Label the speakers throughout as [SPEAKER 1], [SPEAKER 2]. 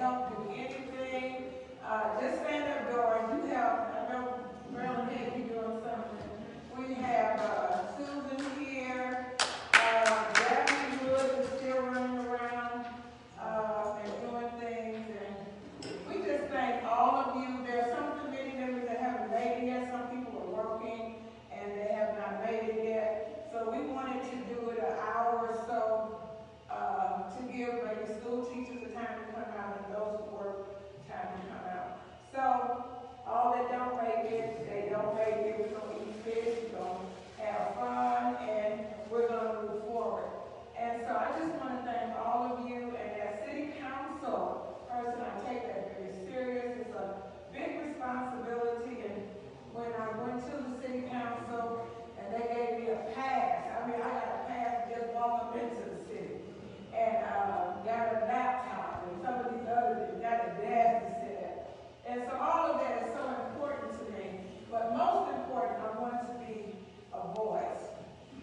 [SPEAKER 1] help do anything. Just stand up, Doris. You have, I know Maryland had you doing something. We have Susan here. Gabby Wood is still running around and doing things. And we just thank all of you. There are some committee members that haven't made it yet. Some people are working and they have not made it yet. So we wanted to do it an hour or so to give maybe school teachers the time to come out and those who work time to come out. So all that don't make it, they don't make it. We're going to eat fish, we're going to have fun, and we're going to move forward. And so I just want to thank all of you. And as city council person, I take that very serious. It's a big responsibility. And when I went to the city council and they gave me a pass, I mean, I got a pass to just walk up into the city. And got a laptop and some of these others got a desk to sit at. And so all of that is so important to me. But most important, I want to be a voice.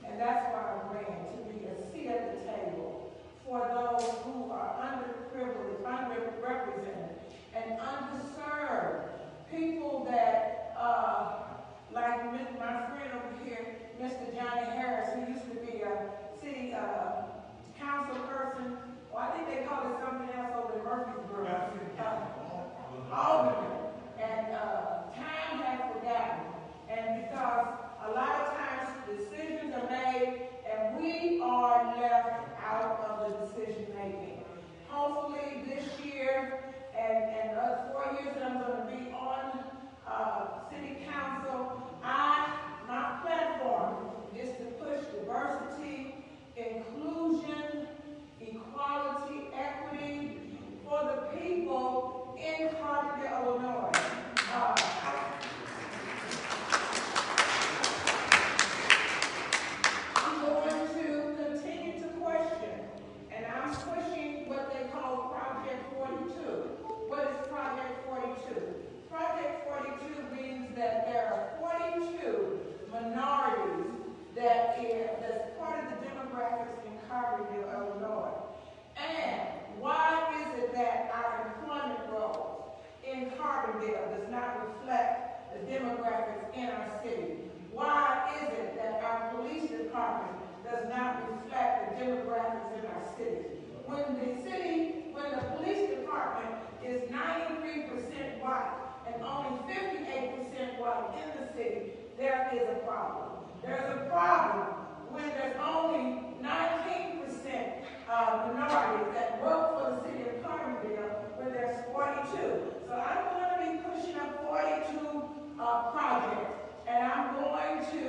[SPEAKER 1] And that's why I ran, to be a seat at the table for those who are underprivileged, underrepresented, and underserved. People that, like my friend over here, Mr. Johnny Harris, who used to be a city council person. Well, I think they call it something else over in Murfreesboro. Alderman. And time has forgotten. And because a lot of times decisions are made and we are left out of the decision making. Hopefully this year and the 4 years that I'm going to be on city council, my platform is to push diversity, inclusion, equality, equity for the people in Carbondale, Illinois. I'm going to continue to question, and I'm pushing what they call Project 42. What is Project 42? Project 42 means that there are 42 minorities that's part of the demographics in Carbondale, Illinois. And why is it that our employment roles in Carbondale does not reflect the demographics in our city? Why is it that our police department does not reflect the demographics in our city? When the police department is 93% white and only 58% white in the city, there is a problem. There's a problem when there's only 19% minorities that work for the city of Carbondale when there's 42. So I'm going to be pushing up 42 projects, and I'm going to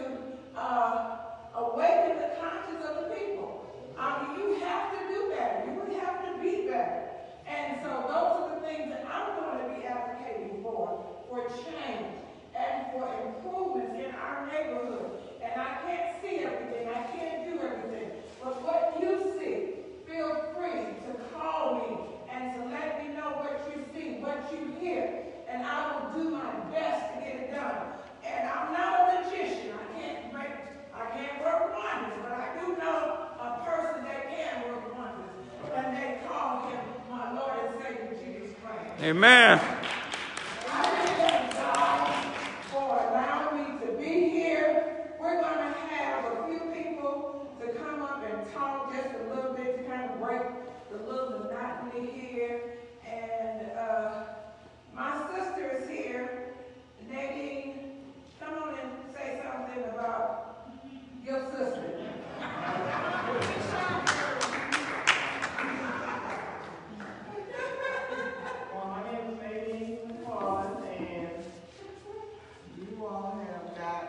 [SPEAKER 1] awaken the conscience of the people. You have to do better. You have to be better. And so those are the things that I'm going to be advocating for change and for improvements in our neighborhood. And I can't see everything. I can't do everything. But what you see, feel free to call me and to let me know what you see, what you hear. And I will do my best to get it done. And I'm not a magician. I can't work wonders, but I do know a person that can work wonders. And they call him my Lord and Savior, Jesus Christ.
[SPEAKER 2] Amen.
[SPEAKER 1] I thank God for allowing me to be here. We're going to have a few people to come up and talk just a little bit to kind of break the little monotony here. And my sister is here. Nadine, come on and say something about your sister.
[SPEAKER 3] Well, my name is Nadine, and you all have got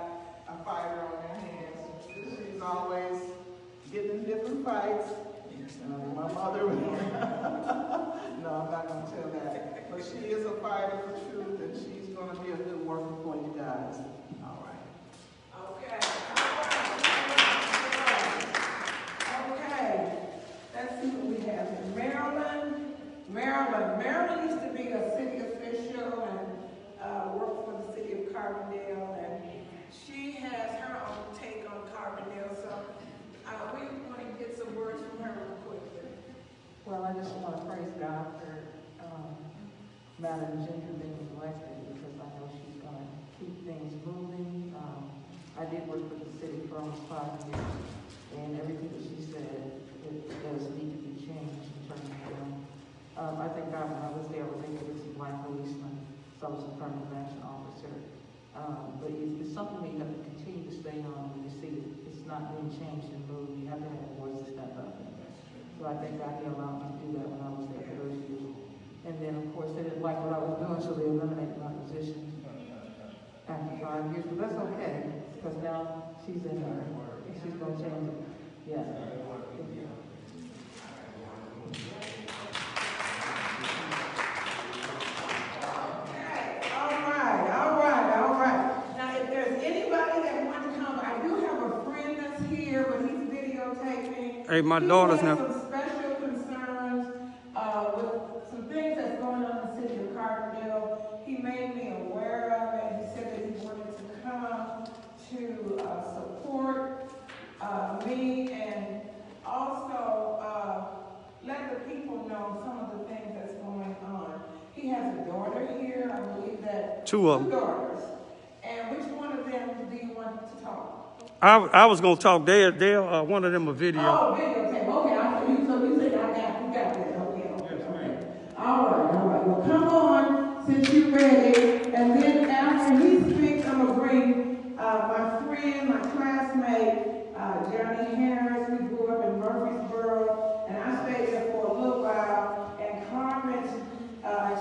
[SPEAKER 3] a fighter on your hands. She's always getting in different fights. My mother, no, I'm not going to tell that. But she is a fighter for truth, and she's going to be a good worker for you guys. All right.
[SPEAKER 1] Okay. Okay. Let's see what we have in Maryland. Maryland used to be a city official and worked for the city of Carbondale, and she has her own take on Carbondale. So we want to get some words from her real quickly.
[SPEAKER 4] Well, I just want to praise God for
[SPEAKER 2] down in Ginger being elected because I know she's going to keep things moving. I did work for the city for almost 5 years, and everything that she said, it does need to be changed in terms of I think when I was there, I was able to see black policemen, so I was a affirmative action officer. But it's something that you have to continue to stay on when you see it's not being changed and moved. You have to have a voice to step up. So I think God allowed me to do that when I was there for those years. And then, of course, they didn't like what I was doing, so they eliminated my position after 5 years. But that's okay, because now she's in there, and she's going to change it. Yeah. Thank you.
[SPEAKER 4] Hey, my daughter's now.
[SPEAKER 1] Some special concerns with some things that's going on in the city of Carbondale. He made me aware of it. He said that he wanted to come to support me and also let the people know some of the things that's going on. He has a daughter here. I believe that two daughters. And which one of them do you want to talk?
[SPEAKER 4] I was going to talk. They'll one of them a video.
[SPEAKER 1] Oh, videotape. Okay, so you said you got that. Okay. Yes, ma'am. All right. Well, come on, since you're ready. And then after he speaks, I'm going to bring my friend, my classmate, Johnny Harris. We grew up in Murfreesboro, and I stayed there for a little while. And Carmen,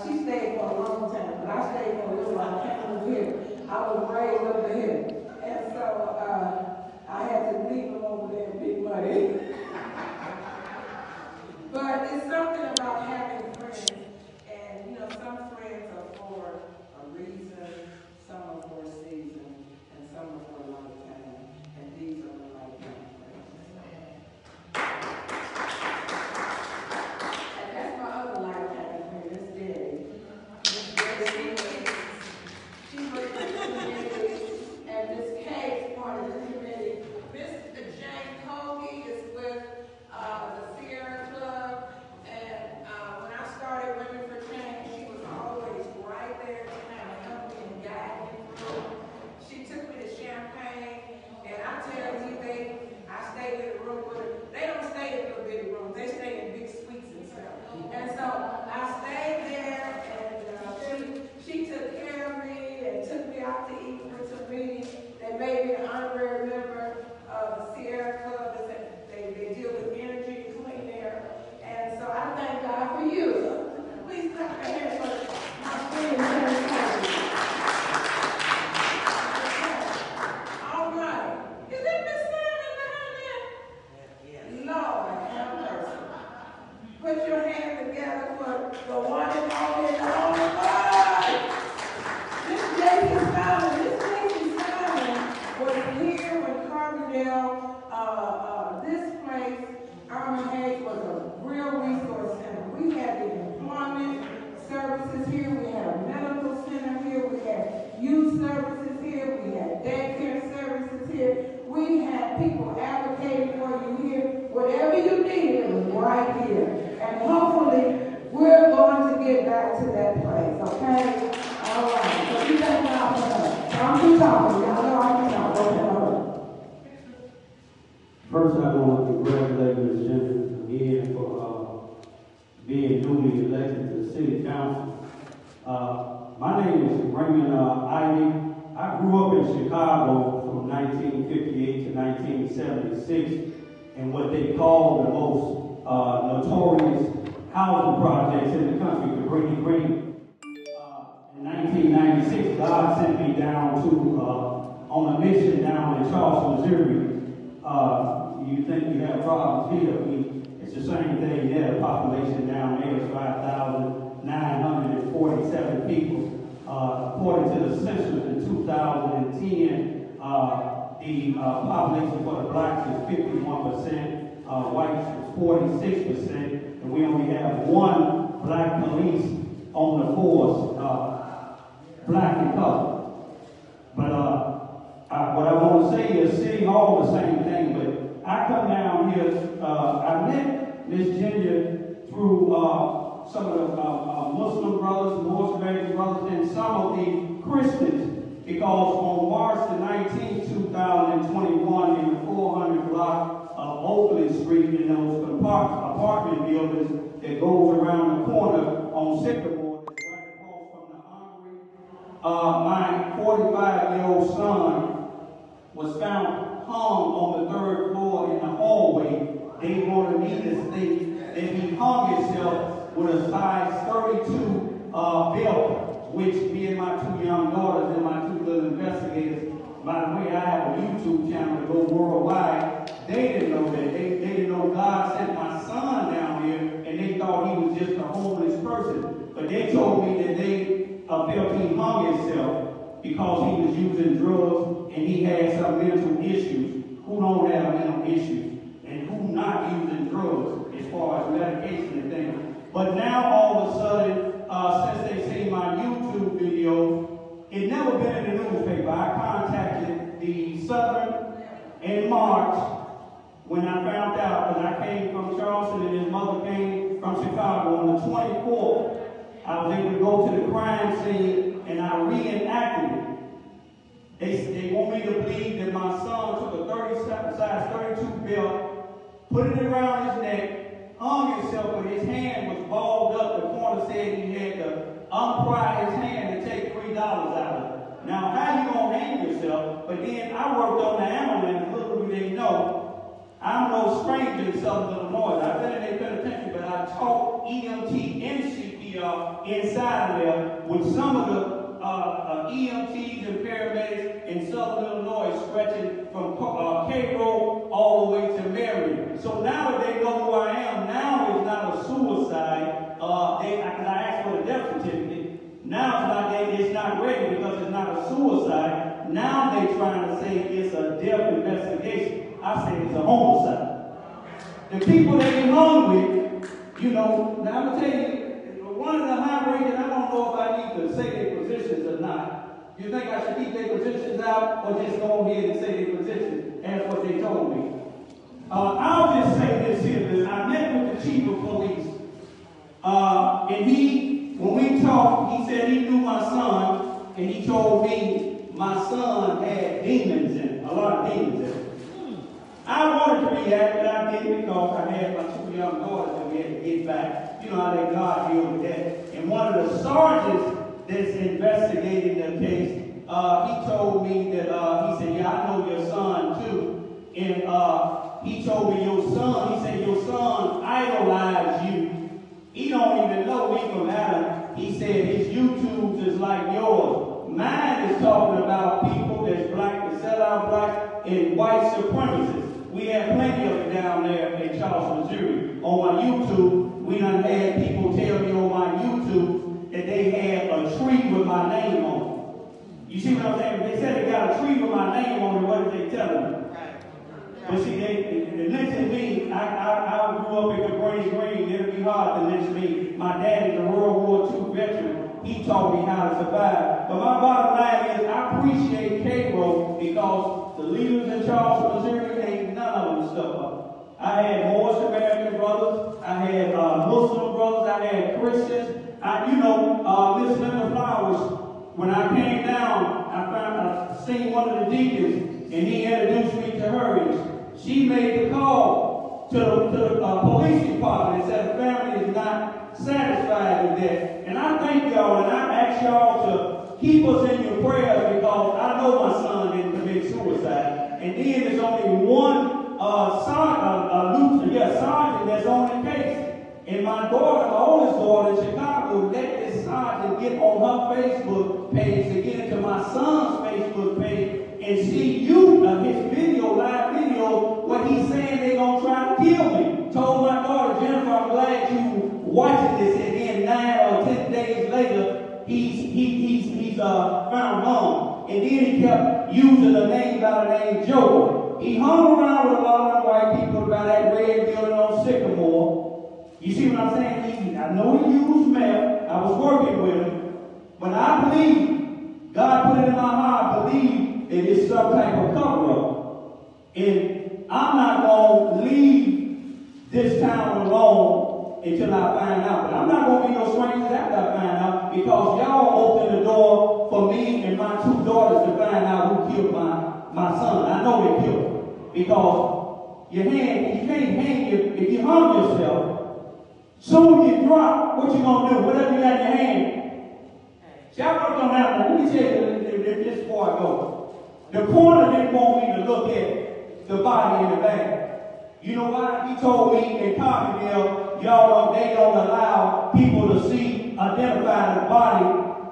[SPEAKER 1] she stayed for a long time, but I stayed for a little while. I came over here. I was raised over here. And so I had to leave them over there in Big Muddy. But it's something about having friends. And, some friends are for a reason, some are for a season, and some are for a lifetime. And these are the lifetime friends. And that's my other lifetime friend, Miss Debbie. Miss Debbie, she worked for the community, and Miss Kate part of the committee. Mr. Jane Colby is with the Sierra Club, and when I started Women for Change, she was always right there to kind of help me and guide me through. She took me to Champagne, and I tell you, I stayed in the room with her. They don't stay in little bitty rooms, they stay in big suites and stuff. And so I stayed there, and she took care of me and took me out to eat for some meetings. They made me an honorary member of the Sierra Club. They deal with energy and clean air. And so I thank God for you. Please clap your hands for my friend, Mary Colby. All right. Is that Miss Simon behind there? Lord have mercy. Put your hands together for the one and only Lord. Miss J.C. Simon. Miss J.C. Simon was here when Carbondale, this place, Irma Hayes, was a real resource center. We had the employment services here, we had a medical center here, we had youth services here, we had daycare services here, we had people advocating for you here. Whatever you needed, it was right here. And hopefully, we're going to get back to that place, okay? All right, so you thank God for that. So I'm too talking, y'all know I'm too talking.
[SPEAKER 5] First, I want to congratulate Ms. Jennifer again for being newly elected to the City Council. My name is Raymond Ivy. I grew up in Chicago from 1958 to 1976 in what they call the most notorious housing projects in the country, the Green Green. In 1996, God sent me down to on a mission down in Charleston, Missouri. You think you have problems here? It's the same thing there. The population down there is 5,947 people. According to the census in 2010, the population for the blacks is 51%, whites is 46%, and we only have one black police on the force, black and color. But what I want to say is City Hall the same thing, but I come down here, I met Miss Ginger through some of the Muslim brothers, North American brothers, and some of the Christians, because on March the 19th, 2021, in the 400 block of Oakland Street, in those apartment buildings that goes around the corner on Sycamore, that's right across from the Armory, my 45-year-old son was found hung on the 3rd floor in the hallway. They wanted me to think that he hung himself with a size 32 belt, which me and my 2 young daughters and my 2 little investigators, by the way, I have a YouTube channel to go worldwide. They didn't know that. They didn't know God sent my son down here, and they thought he was just a homeless person. But they told me that they felt he hung himself because he was using drugs and he had some mental issues. Who don't have mental issues? And who not using drugs as far as medication and things. But now all of a sudden, since they see my YouTube video, it never been in the newspaper. I contacted the Southern in March when I found out, because I came from Charleston and his mother came from Chicago on the 24th. I was able to go to the crime scene and I reenacted it. They want me to believe that my son took a size 32 belt, put it around his neck, hung himself, but his hand was balled up. The corner said he had to unpry his hand and take $3 out of it. Now, how you gonna hang yourself? But then I worked on the ambulance. Little do they know, I'm no stranger in Southern Illinois. I've been in their penitentiary, but I taught EMT and CPR inside of there with some of the EMTs and paramedics in Southern Illinois, stretching from Cairo all the way to Marion. So now that they know who I am, now it's not a suicide. I asked for the death certificate. Now it's not ready because it's not a suicide. Now they're trying to say it's a death investigation. I say it's a homicide. The people that they hung with, you know, now I'm going to tell you, one of the high rated, I don't know if I need to say their positions or not. You think I should keep their positions out or just go ahead and say their positions as what they told me? I'll just say this here, that I met with the chief of police. And when we talked, he said he knew my son, and he told me my son had demons in him, a lot of demons in him. I wanted to react, but I didn't because I had my 2 young daughters that we had to get back. You know how let God deal with that. And one of the sergeants that's investigating the case, he told me that, he said, yeah, I know your son too. And he told me your son, he said, your son idolized you. He don't even know me from Adam. He said his YouTubes is like yours. Mine is talking about people that's black, that sell out black, and white supremacists. We have plenty of it down there in Charleston, Missouri. On my YouTube, we done had people tell me on my YouTube that they had a tree with my name on it. You see what I'm saying? They said they got a tree with my name on it. What did they tell me? But see, they lynching me. I grew up in the Green. It'd be hard to lynch me. My dad is a World War II veteran. He taught me how to survive. But my bottom line is I appreciate Cairo because the leaders in Charleston, Missouri, ain't none of them stuff up. I had North American brothers. I had Muslim brothers. I had Christians. Miss Linda Flowers, when I came down, I seen one of the deacons, and he introduced me to her. And she made the call to the police department and said the family is not satisfied with that. And I thank y'all, and I ask y'all to keep us in your prayers because I know my son didn't commit suicide. And then there's only one sergeant that's on the case. And my daughter, my oldest daughter in Chicago, let this sergeant get on her Facebook page to get into my son's Facebook page and see his video, live video, what he's saying they're going to try to kill me. Told my daughter, Jennifer, I'm glad you watching this. And then 9 or 10 days later, he's found hung. And then he kept using a name by the name Joe. He hung around with a lot of white people by that red building on Sycamore. You see what I'm saying? I know he used meth. I was working with him. But I believe, God put it in my heart, I believe that it's some type of cover-up. And I'm not going to leave this town alone until I find out. But I'm not going to be no strangers after I find out, because y'all opened the door for me and my 2 daughters to find out who killed my son. I know they killed him. Because you can't hang if you harm yourself. Soon you drop, what you going to do? Whatever you got in your hand. See, I worked on that one. Let me tell you this before I go. The coroner didn't want me to look at the body in the bag. You know why? He told me in Carbondale, they don't allow people to see, identify the body,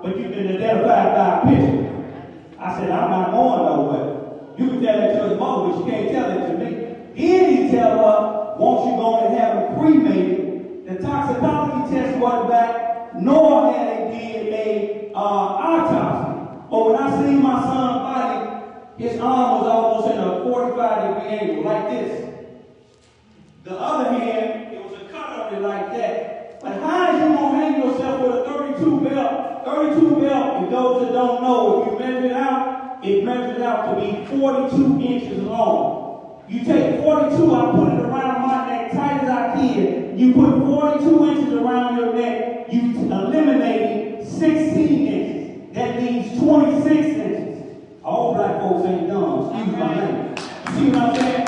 [SPEAKER 5] but you can identify it by a picture. I said, I'm not going nowhere. You can tell that to his mother, but you can't tell it to me. Then he tell her, won't you go and have him cremated? The toxicology test wasn't back, nor had they did a autopsy. But when I seen my son's body, his arm was almost in a 45-degree angle, like this. The other hand, it was a cut on it like that. But how is you going to hang yourself with a 32 belt? 32 belt, and those that don't know, if you measure it measures out to be 42 inches long. You take 42, I put it around my neck tight as I can. You put 42 inches around your neck, you eliminated 16 inches. That leaves 26 inches. All black folks ain't dumb, excuse my language. You see what I'm saying?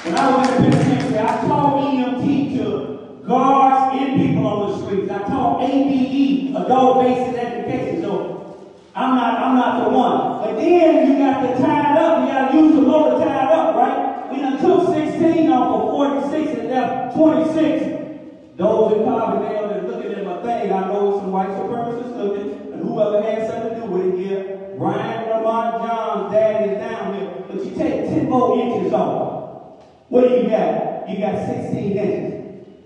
[SPEAKER 5] When I was in the penitentiary, I taught EMT to guards and people on the streets. I taught ABE, adult basic education. So I'm not the one. But then you got to tie it up. You got to use the motor to tie it up, right? We done took 16 off of 46 and left 26. Those in Carbondale that looking at my thing, I know some white supremacists looking, and whoever had something to do with it here. Ryan Lamont John's dad is down here. But you take 10 more inches off. What do you got? You got 16 inches.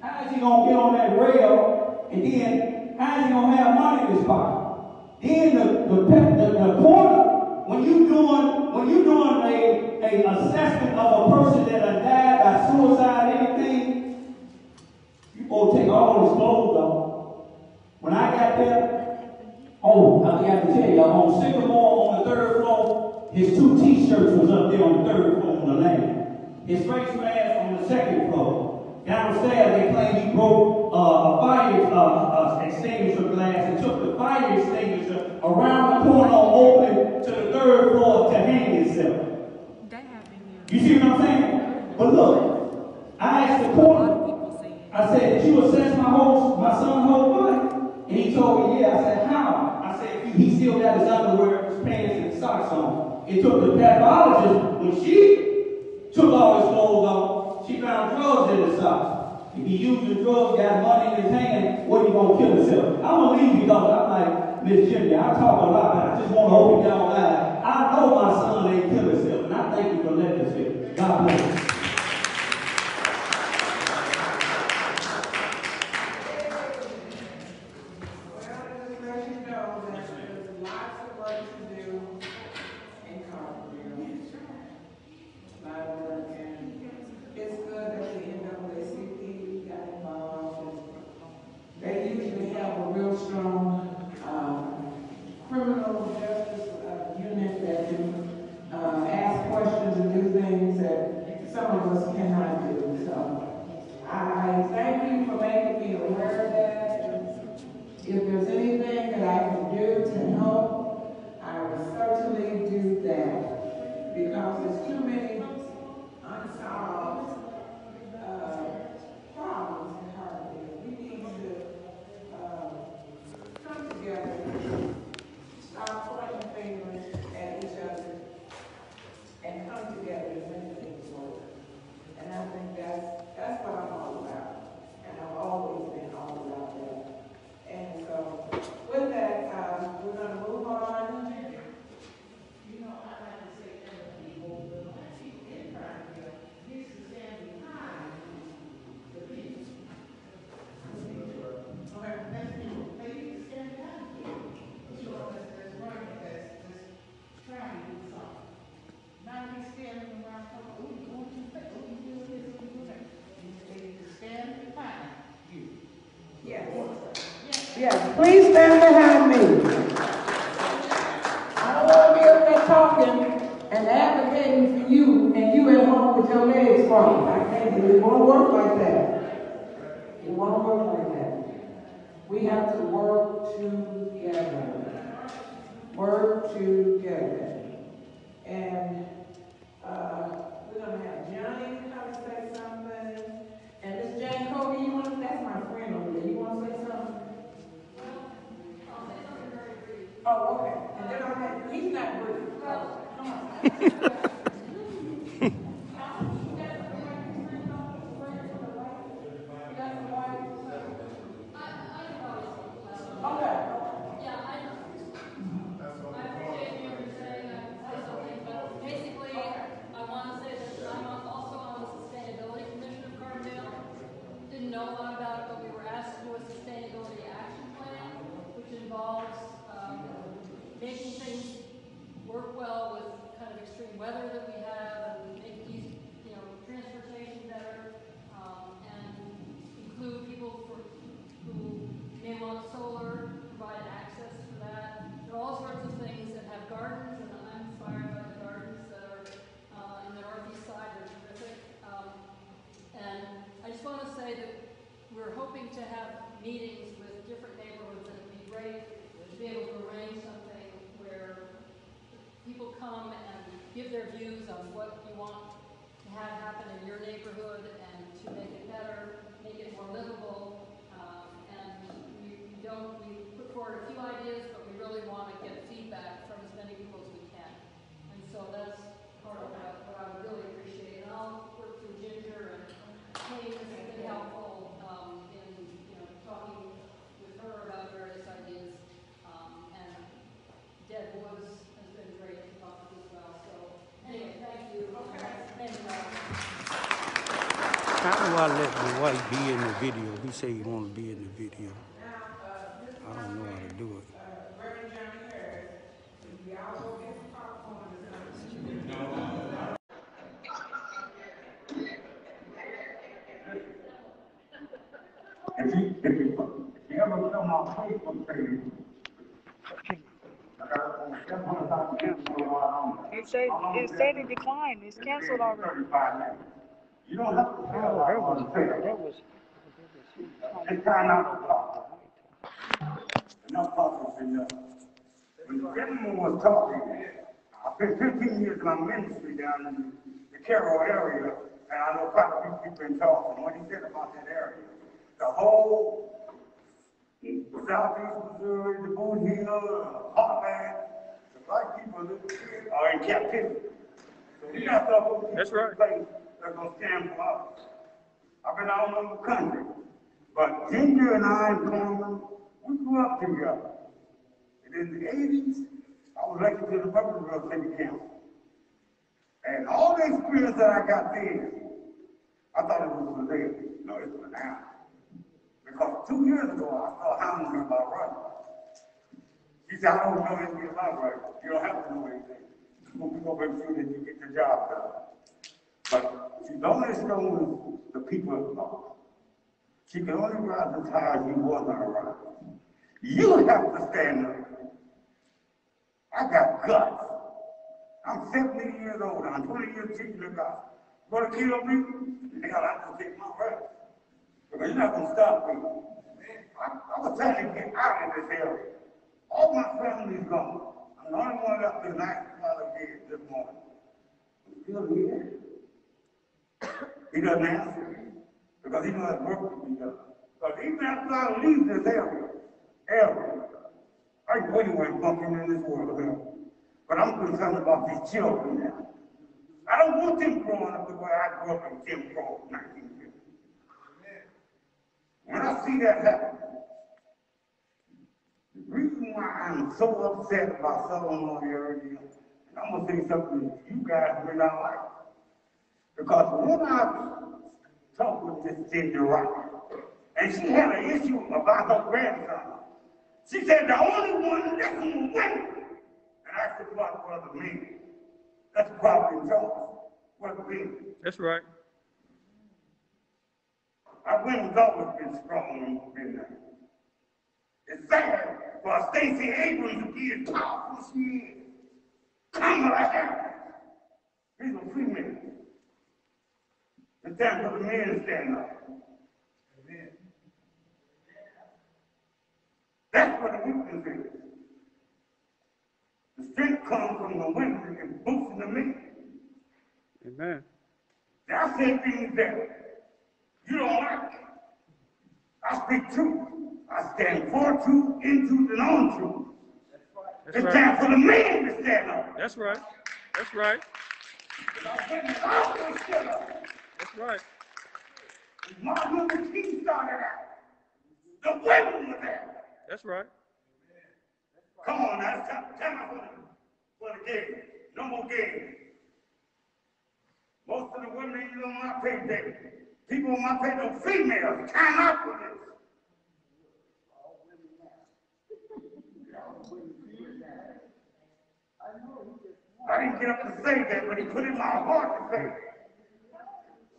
[SPEAKER 5] How is he going to get on that rail, and then how is he going to have money in his pocket? Then the corner, when you doing a assessment of a person that has died by suicide, anything, you supposed to take all his clothes off. When I got there, I got to tell you, on Sycamore on the 3rd floor, his 2 T-shirts was up there on the 3rd floor on the land. His face mask on the 2nd floor. Downstairs, they claim he broke a fire extinguisher glass and took the fire extinguisher around the corner, open to the 3rd floor to hang himself. You see what I'm saying? But look, I asked the coroner, I said, did you assess my son's whole body? And he told me, yeah. I said, how? I said, he still got his underwear, his pants, and his socks on. It took the pathologist, when she took all his clothes off, she found drugs in his socks. If he used the drugs, got money in his hand, what are you going to kill himself? I'm going to leave because I'm like, Miss Jimmy, I talk a lot, but I just want to open y'all eyes. I know my son ain't kill himself, and I thank you for letting us hear. God bless you.
[SPEAKER 1] Yes, please stand behind me. I don't want to be up there talking and advocating for you and you at home with your legs crossed. I can't. It won't work like that. It won't work We have to work together. Work together. And we're gonna have Johnny come say something. And Miss Jane Cody, you want that's my friend over there. You wanna say something?
[SPEAKER 6] I'll say something very brief.
[SPEAKER 1] Oh, okay. And then he's not brief. Come on.
[SPEAKER 6] Didn't know a lot about it, but we were asked to do a sustainability action plan, which involves making things work well with kind of extreme weather that we have, and make these, transportation better, and include people who may want solar, provide access for that. There are all sorts of things that have gardens, and I'm inspired by the gardens that are in the northeast side. They're terrific. And I just want to say that we're hoping to have meetings with different neighborhoods, and it'd be great to be able to arrange something where people come and give their views on what you want to have happen in your neighborhood and to make it better, make it more livable. And we put forward a few ideas, but we really want to get feedback from as many people as we can. And so that's part of what I would really appreciate. And I'll work through Ginger, and Kate has been helpful in talking with her about various ideas. And Deb Woods has been great to talk with as well. So anyway, thank you. Okay.
[SPEAKER 4] How do I let the wife be in the video? He said he want to be in the video. I don't know how to do it.
[SPEAKER 1] Reverend Johnny Harris, y'all go get some popcorn or something.
[SPEAKER 7] If you ever saw my Facebook page,
[SPEAKER 8] It said it declined. It's canceled already.
[SPEAKER 7] you don't have to tell that was it's time out to talk. Enough talking enough. When the gentleman was talking, I spent 15 years in my ministry down in the Carroll area, and I know quite a few people in talking. What he said about that area, the whole Southeast Missouri, the Boone Hill, Heartland, the black people are in captivity. So we got to go
[SPEAKER 4] That's right.
[SPEAKER 7] place that's going to stand for us. I've been all over the country, but Ginger and I and Coleman, we grew up together. And in the 80s, I was elected to the Purpleton City Council. And all the experience that I got there, I thought it was for there. No, it's for now. Because 2 years ago, I started hounding her about running. She said, I don't know anything about running. You don't have to know anything. We're going to make sure that you get the job done. But she's only showing the people involved. She can only ride the tires you want her to ride. You have to stand up. I got guts. I'm 70 years old. I'm 20 years teaching the gospel. Gonna kill me? Hell, I have to take my rest. Because you're not gonna stop me. I was trying to get out of this area. All my family's gone. I'm the only one left in night Father gave this morning. I'm still here. He doesn't answer. Because he knows work to be done. Because even after I leave this area, I can go anywhere bumping in this world here. But I'm concerned about these children now. I don't want them growing up the way I grew up in Jim Crow in 1950. When I see that happen, the reason why I'm so upset about Southern area, and I'm gonna say something that you guys may not like. Because when I talked with this Ginger Wright, and she had an issue about her grandson, she said the only one listening was women. And I said, what brother me? That's probably Jones. What me?
[SPEAKER 4] That's right.
[SPEAKER 7] Our women's always been strong in there. It's sad for Stacey Abrams to be as powerful as she is. Kamala Harris. These are females. It's time for the men to stand up. Amen. say things that you don't like. I speak truth. I stand for truth, in truth, and on truth. It's time for the men to stand up.
[SPEAKER 4] That's right. That's right.
[SPEAKER 7] Women always stood up.
[SPEAKER 4] That's right.
[SPEAKER 7] Martin Luther King started out. The women were there.
[SPEAKER 4] That's right.
[SPEAKER 7] Come on now, it's time for the game. No more games. Most of the women ain't on my page, people on my page are females. Time out for this. I didn't get up to say that, but he put it in my heart to say it.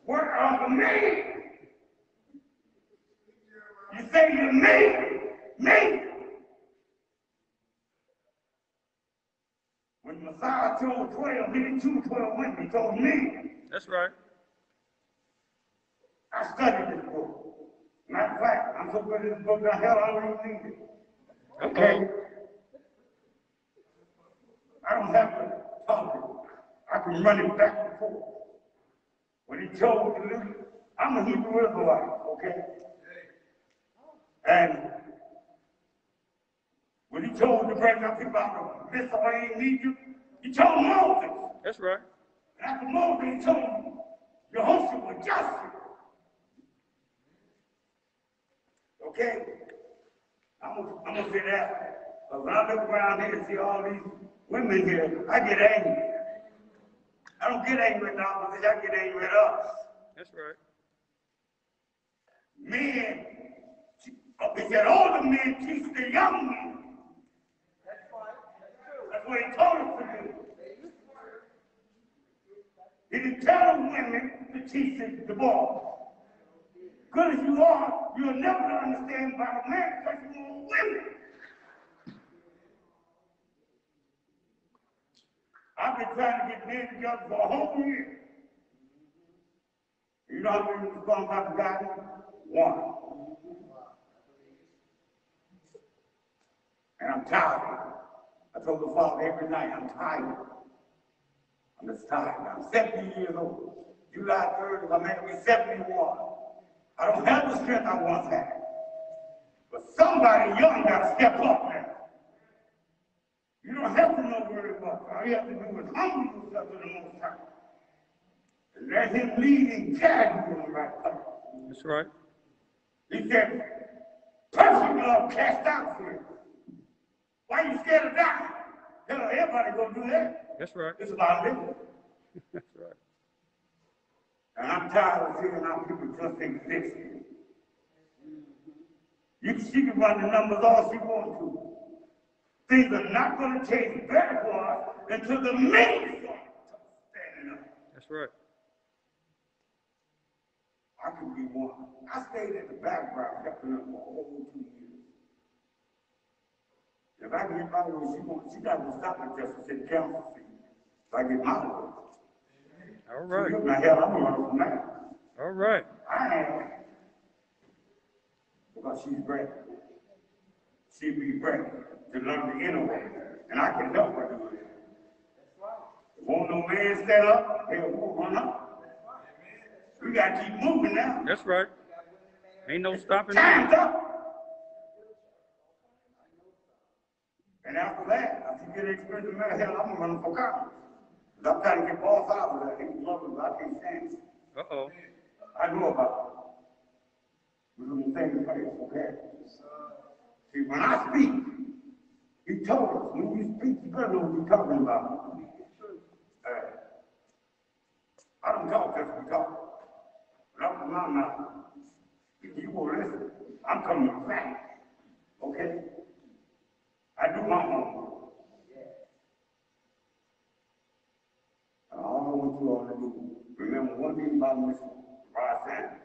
[SPEAKER 7] What are the men? You say you're me. When Messiah told 12, he didn't choose 12 women, he told me.
[SPEAKER 4] That's right.
[SPEAKER 7] I studied this book. Matter of fact, I'm so good at this book that hell I don't even need it. Okay? I don't have to talk it. I can run it back and forth. When he told the little, I'm a Hebrew Israelite, okay? And when he told the great people about the Mississippi in Egypt, he told Moses.
[SPEAKER 4] That's right.
[SPEAKER 7] And after Moses, he told Jehoshua with justice. Okay? I'm gonna say that. But when I look around here and see all these women here, I get angry. I don't get angry at the opposition, I get angry at us.
[SPEAKER 4] That's right.
[SPEAKER 7] Men, he said all the men teach the young men. That's what he told us to do. He didn't tell the women to teach the boys. Good as you are, you'll never understand about a man because you want women. I've been trying to get men together for a whole year. You know how many response I've gotten? One. And I'm tired. I told the Father every night, I'm tired. I'm just tired. I'm 70 years old. July 3rd, I'm going to be 71. I don't have the strength I once had. But somebody young got to step up now. You don't have to know very much. All you have to do is humble yourself to the Most High. And let him lead and guide you in the right path.
[SPEAKER 4] That's right.
[SPEAKER 7] He said, perfect love cast out fear. Why are you scared of dying? Hell, everybody gonna do that.
[SPEAKER 4] That's right.
[SPEAKER 7] It's about living.
[SPEAKER 4] That's right.
[SPEAKER 7] And I'm tired of seeing how people just exist. She can run the numbers all she wants to. Things are not going to change better for us until the men start standing up.
[SPEAKER 4] That's right.
[SPEAKER 7] I can be one. I stayed in the background helping her for a whole 2 years. If I get my way, she got to stop at just to sit council seat. If I get my way.
[SPEAKER 4] All right.
[SPEAKER 7] So now, hell, I'm running from that.
[SPEAKER 4] All right.
[SPEAKER 7] I am. Because she's ready. She'll be ready to learn the inner way. And I can help her do it. If won't no man stand up, hell, we'll run up. We got to keep moving now.
[SPEAKER 4] That's right. Ain't no stopping.
[SPEAKER 7] Time's up. And after that, after you get expensive man, hell, I'm gonna run for Congress. Because I'm trying to get boss out of that. He's loving, but I can't stand it.
[SPEAKER 4] Uh-oh.
[SPEAKER 7] I know about it. We're doing things place, okay? See, when I speak, he told us, when you speak, you better know what you're talking about. I don't talk just to talk. But out of my mouth, if you will listen, I'm coming back. Okay? I do my homework. And all I want you all to do, remember one thing about Mr. Ross Sanders.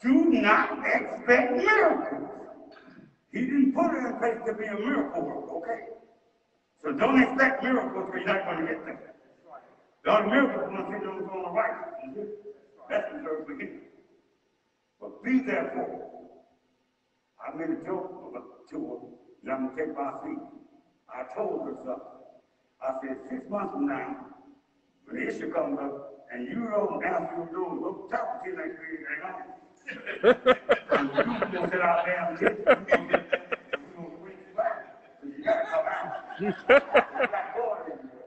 [SPEAKER 7] Do not expect miracles. He didn't put it in place to be a miracle worker, okay? So don't expect miracles because you're not going to get them. The only miracle is going to see those on the right. That's reserved for him. But be therefore. I made a joke to her, and I'm going to take my seat. I told her something. I said, 6 months from now, when the issue comes up, And you don't answer your door, look, talk to you like you ain't on. And you gonna sit out there and get, we're gonna bring you back. So you gotta come out. There's black boy in there,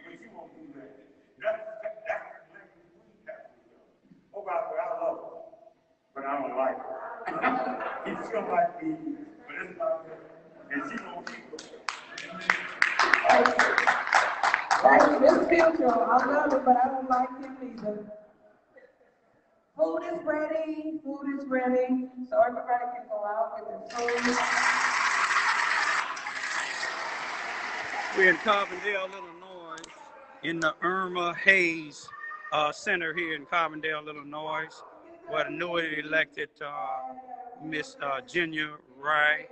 [SPEAKER 7] but you won't do that. That's the language we have to do. Oh, by the way, I love her, but I don't like her. She don't like me, but it's not her. And she gonna keep going.
[SPEAKER 1] Thank you, Miss Pilgrim. I love it, but I don't like him either. Food is ready, so everybody can go out with their food.
[SPEAKER 4] We're in Carbondale, Illinois, in the Irma Hayes Center here in Carbondale, Illinois, where the newly elected Miss Genya Rai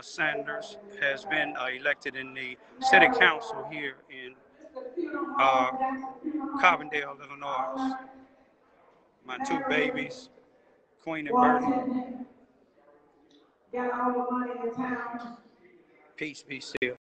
[SPEAKER 4] Sanders has been elected in the city council here in Carbondale, Illinois. My two babies, Queen and Bertie.
[SPEAKER 1] Got all the money in town.
[SPEAKER 4] Peace be still.